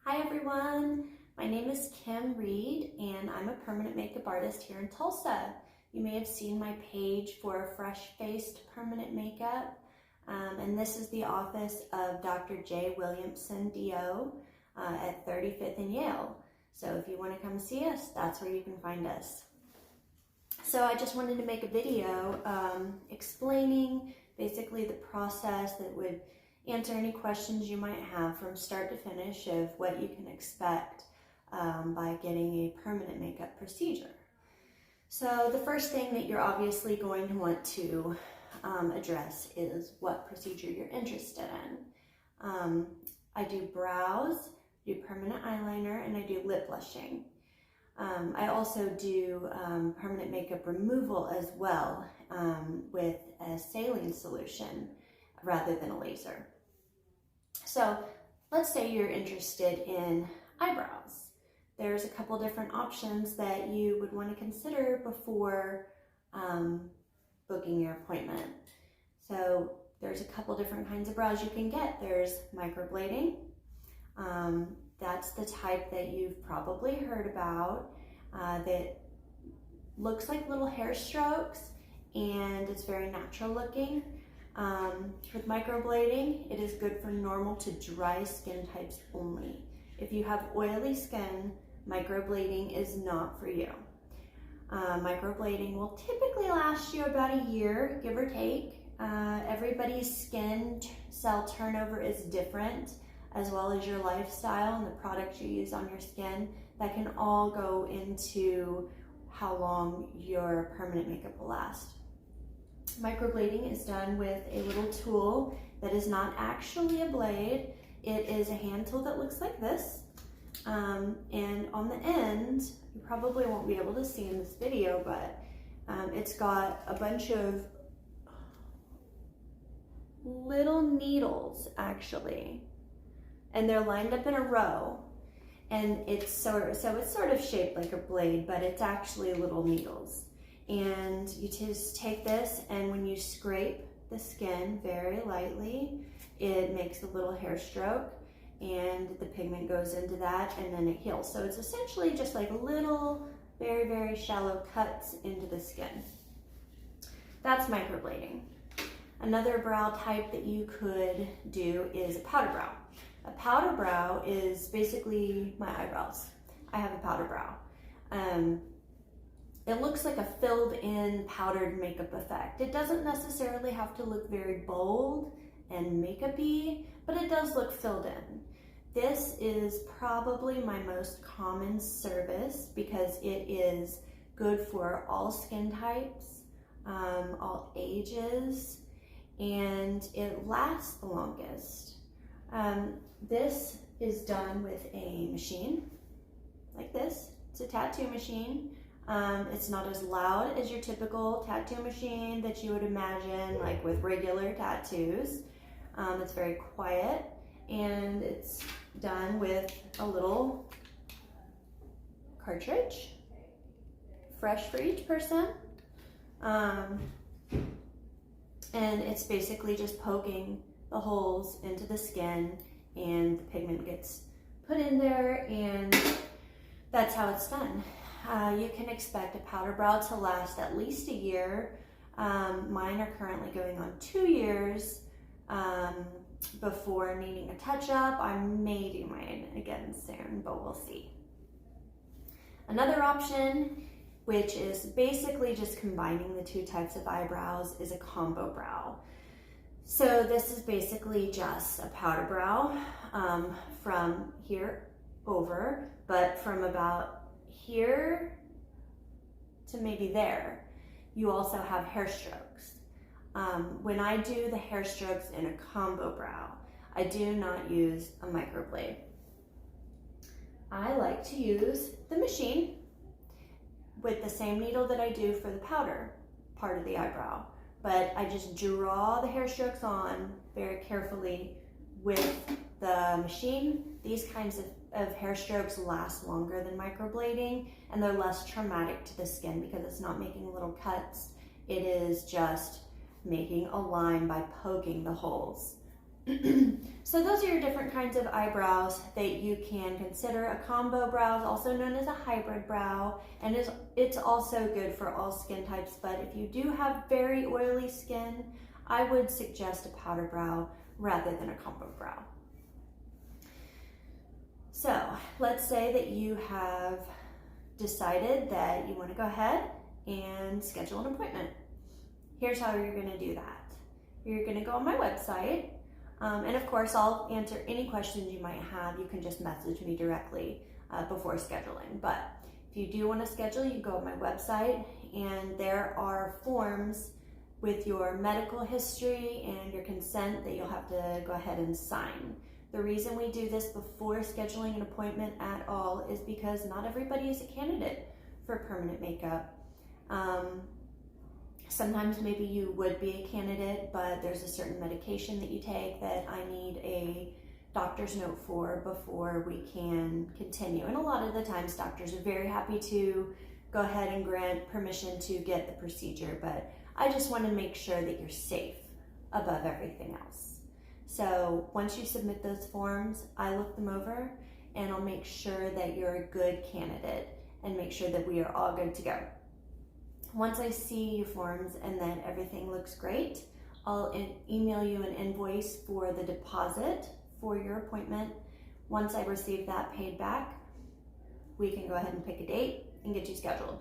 Hi everyone, my name is Kim Reed and I'm a permanent makeup artist here in Tulsa. You may have seen my page for fresh-faced permanent makeup, and this is the office of Dr. J. Williamson, DO, at 35th and Yale. So if you want to come see us, that's where you can find us. So I just wanted to make a video explaining basically the process that would answer any questions you might have from start to finish of what you can expect by getting a permanent makeup procedure. So the first thing that you're obviously going to want to address is what procedure you're interested in. I do brows, I do permanent eyeliner, and I do lip blushing. I also do permanent makeup removal as well with a saline solution rather than a laser. So let's say you're interested in eyebrows. There's a couple different options that you would want to consider before booking your appointment. So there's a couple different kinds of brows you can get. There's microblading. That's the type that you've probably heard about that looks like little hair strokes and it's very natural looking. With microblading, it is good for normal to dry skin types only. If you have oily skin, microblading is not for you. Microblading will typically last you about a year, give or take. Everybody's skin cell turnover is different, as well as your lifestyle and the products you use on your skin. That can all go into how long your permanent makeup will last. Microblading is done with a little tool that is not actually a blade. It is a hand tool that looks like this. And on the end, you probably won't be able to see in this video, but it's got a bunch of little needles actually. And they're lined up in a row. And it's sort of shaped like a blade, but it's actually little needles. And you just take this, and when you scrape the skin very lightly, it makes a little hair stroke, and the pigment goes into that, and then it heals. So it's essentially just like little, very, very shallow cuts into the skin. That's microblading. Another brow type that you could do is a powder brow. A powder brow is basically my eyebrows. I have a powder brow. It looks like a filled in powdered makeup effect. It doesn't necessarily have to look very bold and makeup-y, but it does look filled in. This is probably my most common service because it is good for all skin types, all ages, and it lasts the longest. This is done with a machine like this. It's a tattoo machine. It's not as loud as your typical tattoo machine that you would imagine like with regular tattoos. It's very quiet, and it's done with a little cartridge, fresh for each person. And it's basically just poking the holes into the skin, and the pigment gets put in there, and that's how it's done. You can expect a powder brow to last at least a year. Mine are currently going on 2 years before needing a touch-up. I may do mine again soon, but we'll see. Another option, which is basically just combining the two types of eyebrows, is a combo brow. So this is basically just a powder brow from here over, but from about here to maybe there. You also have hair strokes. When I do the hair strokes in a combo brow, I do not use a microblade. I like to use the machine with the same needle that I do for the powder part of the eyebrow, but I just draw the hair strokes on very carefully with the machine. These kinds of hair strokes last longer than microblading, and they're less traumatic to the skin because it's not making little cuts. It is just making a line by poking the holes. So those are your different kinds of eyebrows that you can consider. A combo brow is also known as a hybrid brow, and it's also good for all skin types, but if you do have very oily skin, I would suggest a powder brow rather than a combo brow. So let's say that you have decided that you want to go ahead and schedule an appointment. Here's how you're going to do that. You're going to go on my website, and of course I'll answer any questions you might have. You can just message me directly before scheduling, but if you do want to schedule, you go on my website, and there are forms with your medical history and your consent that you'll have to go ahead and sign. The reason we do this before scheduling an appointment at all is because not everybody is a candidate for permanent makeup. Sometimes maybe you would be a candidate, but there's a certain medication that you take that I need a doctor's note for before we can continue. And a lot of the times doctors are very happy to go ahead and grant permission to get the procedure, but I just want to make sure that you're safe above everything else. So once you submit those forms, I look them over and I'll make sure that you're a good candidate and make sure that we are all good to go. Once I see your forms and that everything looks great, I'll email you an invoice for the deposit for your appointment. Once I receive that paid back, we can go ahead and pick a date and get you scheduled.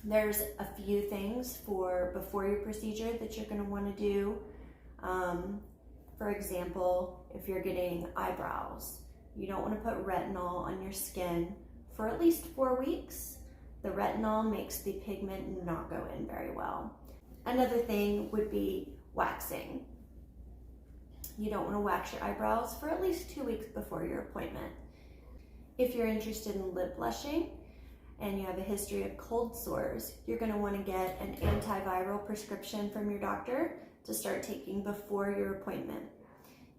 There's a few things for before your procedure that you're going to want to do. For example, if you're getting eyebrows, you don't want to put retinol on your skin for at least 4 weeks. The retinol makes the pigment not go in very well. Another thing would be waxing. You don't want to wax your eyebrows for at least 2 weeks before your appointment. If you're interested in lip blushing and you have a history of cold sores, you're going to want to get an antiviral prescription from your doctor to start taking before your appointment.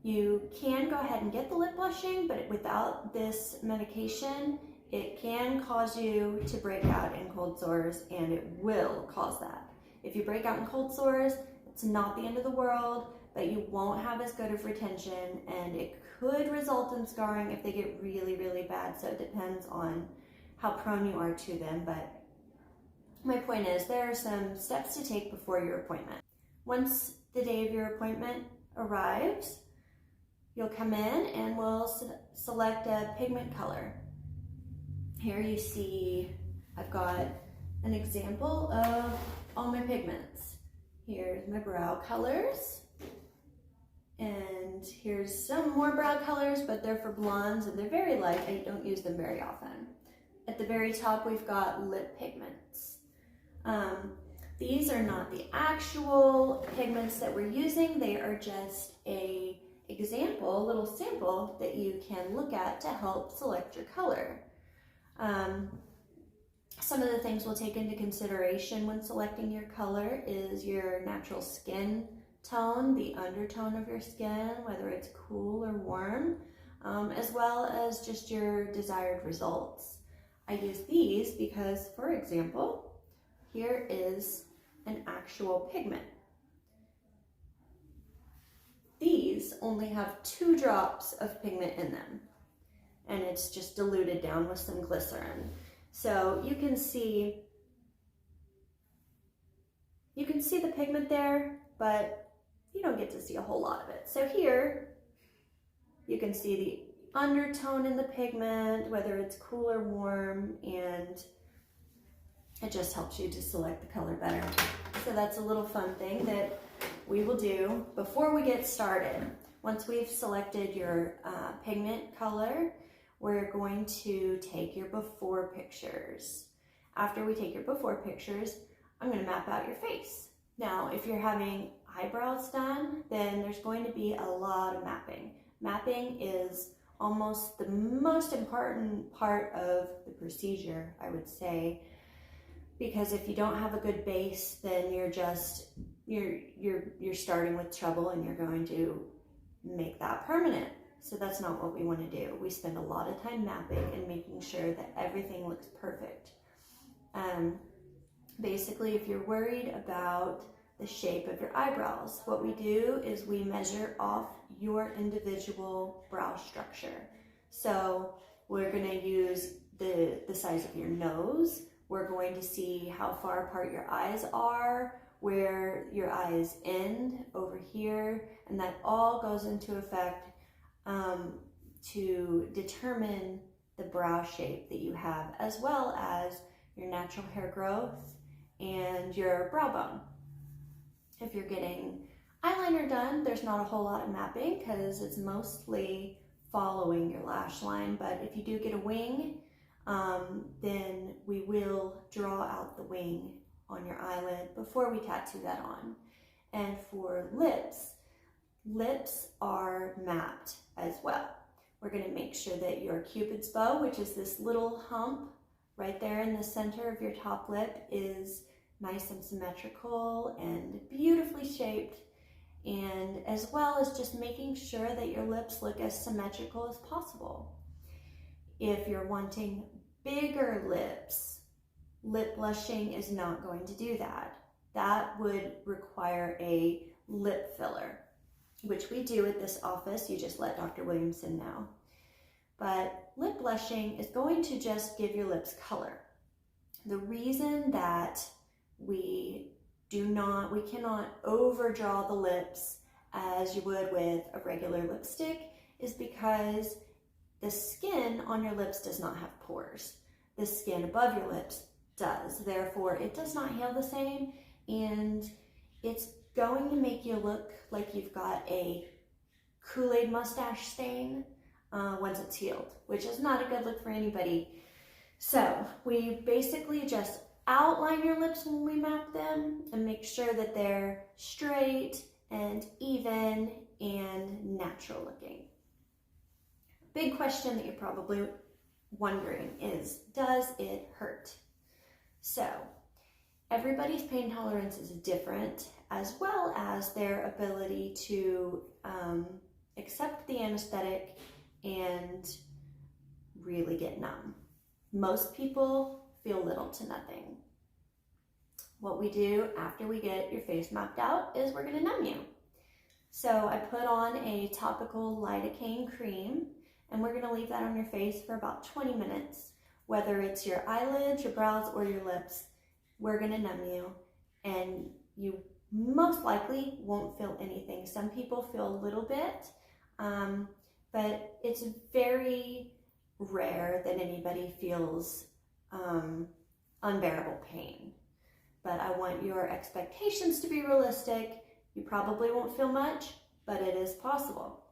You can go ahead and get the lip blushing, but without this medication, it can cause you to break out in cold sores, and it will cause that. If you break out in cold sores, it's not the end of the world, but you won't have as good of retention, and it could result in scarring if they get really, really bad. So it depends on how prone you are to them. But my point is, there are some steps to take before your appointment. Once the day of your appointment arrives, you'll come in and we'll select a pigment color. Here you see I've got an example of all my pigments. Here's my brow colors, and here's some more brow colors, but they're for blondes and they're very light. I don't use them very often. At the very top we've got lip pigments. These are not the actual pigments that we're using. They are just a example, a little sample that you can look at to help select your color. Some of the things we'll take into consideration when selecting your color is your natural skin tone, the undertone of your skin, whether it's cool or warm, as well as just your desired results. I use these because, for example, here is an actual pigment. These only have 2 drops of pigment in them, and it's just diluted down with some glycerin. So you can see the pigment there, but you don't get to see a whole lot of it. So here you can see the undertone in the pigment, whether it's cool or warm, and it just helps you to select the color better. So that's a little fun thing that we will do before we get started. Once we've selected your pigment color, we're going to take your before pictures. After we take your before pictures, I'm going to map out your face. Now, if you're having eyebrows done, then there's going to be a lot of mapping. Mapping is almost the most important part of the procedure, I would say, because if you don't have a good base, then you're starting with trouble and you're going to make that permanent. So that's not what we want to do. We spend a lot of time mapping and making sure that everything looks perfect. Basically, if you're worried about the shape of your eyebrows. What we do is we measure off your individual brow structure. So we're going to use the size of your nose. We're going to see how far apart your eyes are, where your eyes end over here, and that all goes into effect to determine the brow shape that you have, as well as your natural hair growth and your brow bone. If you're getting eyeliner done, there's not a whole lot of mapping because it's mostly following your lash line, but if you do get a wing, then we will draw out the wing on your eyelid before we tattoo that on. And for lips, lips are mapped as well. We're going to make sure that your Cupid's bow, which is this little hump right there in the center of your top lip, is nice and symmetrical and beautifully shaped, and as well as just making sure that your lips look as symmetrical as possible. If you're wanting bigger lips, lip blushing is not going to do that. That would require a lip filler, which we do at this office. You just let Dr. Williamson know. But lip blushing is going to just give your lips color. The reason that we cannot overdraw the lips as you would with a regular lipstick is because the skin on your lips does not have pores. The skin above your lips does. Therefore, it does not heal the same, and it's going to make you look like you've got a Kool-Aid mustache stain once it's healed, which is not a good look for anybody. So we basically just outline your lips when we map them and make sure that they're straight and even and natural looking. Big question that you're probably wondering is, does it hurt? So everybody's pain tolerance is different, as well as their ability to accept the anesthetic and really get numb. Most people feel little to nothing. What we do after we get your face mapped out is we're going to numb you. So I put on a topical lidocaine cream, and we're going to leave that on your face for about 20 minutes. Whether it's your eyelids, your brows, or your lips, we're going to numb you, and you most likely won't feel anything. Some people feel a little bit, but it's very rare that anybody feels unbearable pain. But I want your expectations to be realistic. You probably won't feel much, but it is possible.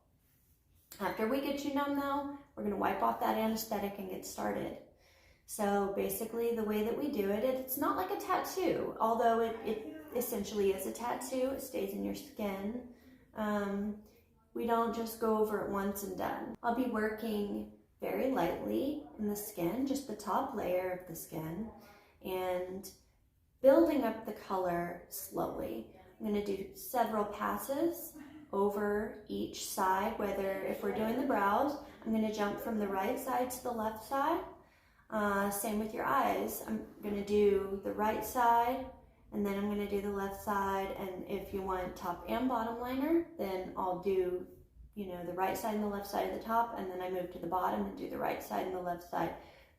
After we get you numb though, we're going to wipe off that anesthetic and get started. So basically the way that we do it, it's not like a tattoo, although it essentially is a tattoo. It stays in your skin. We don't just go over it once and done. I'll be working very lightly in the skin, just the top layer of the skin, and building up the color slowly. I'm going to do several passes over each side, whether if we're doing the brows, I'm going to jump from the right side to the left side. Same with your eyes. I'm going to do the right side, and then I'm going to do the left side, and if you want top and bottom liner, then I'll do, the right side and the left side of the top, and then I move to the bottom and do the right side and the left side.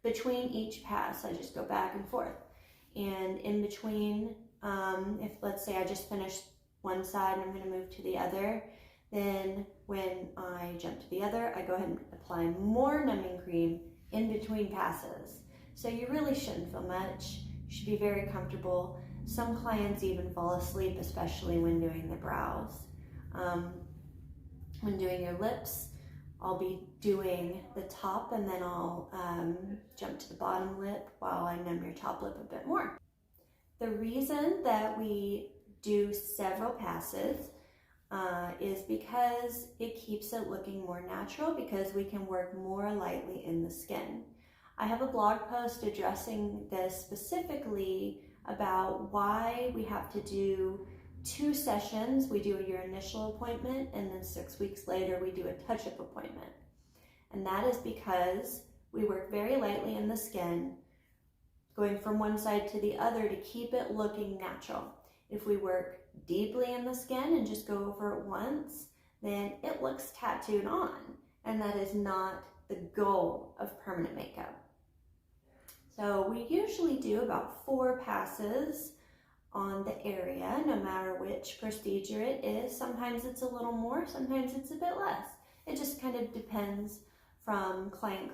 Between each pass, I just go back and forth. And in between, if let's say I just finished one side and I'm going to move to the other, then when I jump to the other, I go ahead and apply more numbing cream in between passes. So you really shouldn't feel much. You should be very comfortable. Some clients even fall asleep, especially when doing the brows. When doing your lips, I'll be doing the top, and then I'll jump to the bottom lip while I numb your top lip a bit more. The reason that we do several passes is because it keeps it looking more natural, because we can work more lightly in the skin. I have a blog post addressing this specifically about why we have to do 2 sessions. We do your initial appointment, and then 6 weeks later we do a touch-up appointment. And that is because we work very lightly in the skin, going from one side to the other to keep it looking natural. If we work deeply in the skin and just go over it once, then it looks tattooed on. And that is not the goal of permanent makeup. So we usually do about 4 passes on the area, no matter which procedure it is. Sometimes it's a little more, sometimes it's a bit less. It just kind of depends from client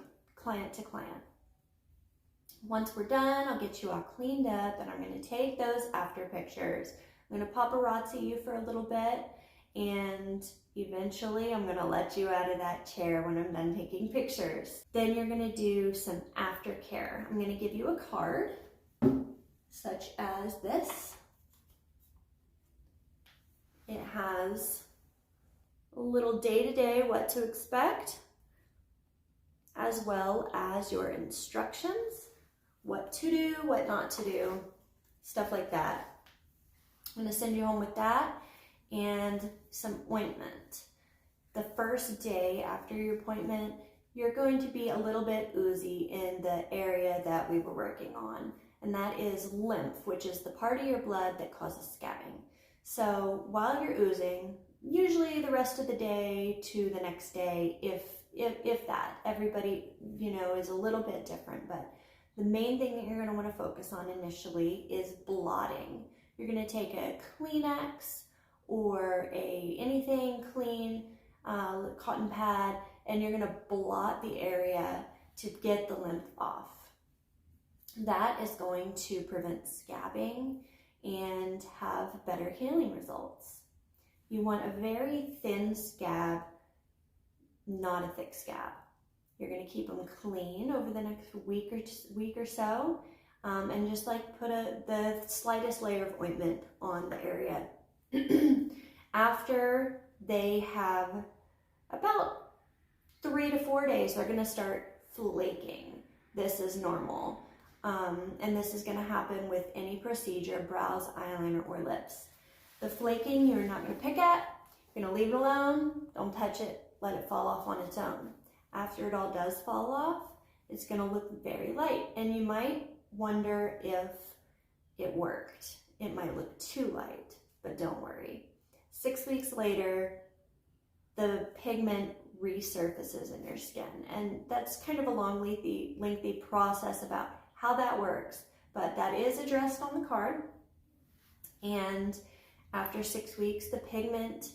to client. Once we're done, I'll get you all cleaned up, and I'm going to take those after pictures. I'm going to paparazzi you for a little bit, and eventually I'm going to let you out of that chair when I'm done taking pictures. Then you're going to do some aftercare. I'm going to give you a card, such as this. It has a little day-to-day what to expect, as well as your instructions, what to do, what not to do, stuff like that. I'm going to send you home with that and some ointment. The first day after your appointment, you're going to be a little bit oozy in the area that we were working on, and that is lymph, which is the part of your blood that causes scabbing. So while you're oozing, usually the rest of the day to the next day, if that, everybody, is a little bit different, but the main thing that you're going to want to focus on initially is blotting. You're going to take a Kleenex or anything clean, cotton pad, and you're going to blot the area to get the lymph off. That is going to prevent scabbing and have better healing results. You want a very thin scab, not a thick scab. You're going to keep them clean over the next week or so, and just like put the slightest layer of ointment on the area. After they have about 3 to 4 days, they're going to start flaking. This is normal. And this is going to happen with any procedure, brows, eyeliner, or lips. The flaking you're not going to pick at. You're going to leave it alone. Don't touch it. Let it fall off on its own. After it all does fall off, it's going to look very light. And you might wonder if it worked. It might look too light, but don't worry. 6 weeks later, the pigment resurfaces in your skin. And that's kind of a long, lengthy process about how that works. But that is addressed on the card. And after 6 weeks, the pigment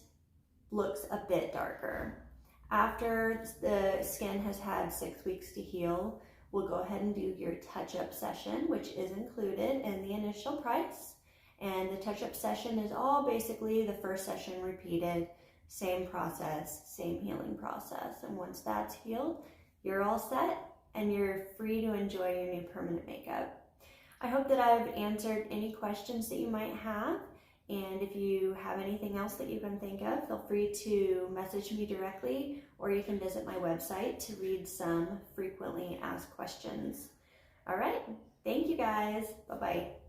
looks a bit darker. After the skin has had 6 weeks to heal, we'll go ahead and do your touch-up session, which is included in the initial price. And the touch-up session is all basically the first session repeated, same process, same healing process. And once that's healed, you're all set and you're free to enjoy your new permanent makeup. I hope that I've answered any questions that you might have. And if you have anything else that you can think of, feel free to message me directly, or you can visit my website to read some frequently asked questions. All right, thank you guys. Bye-bye.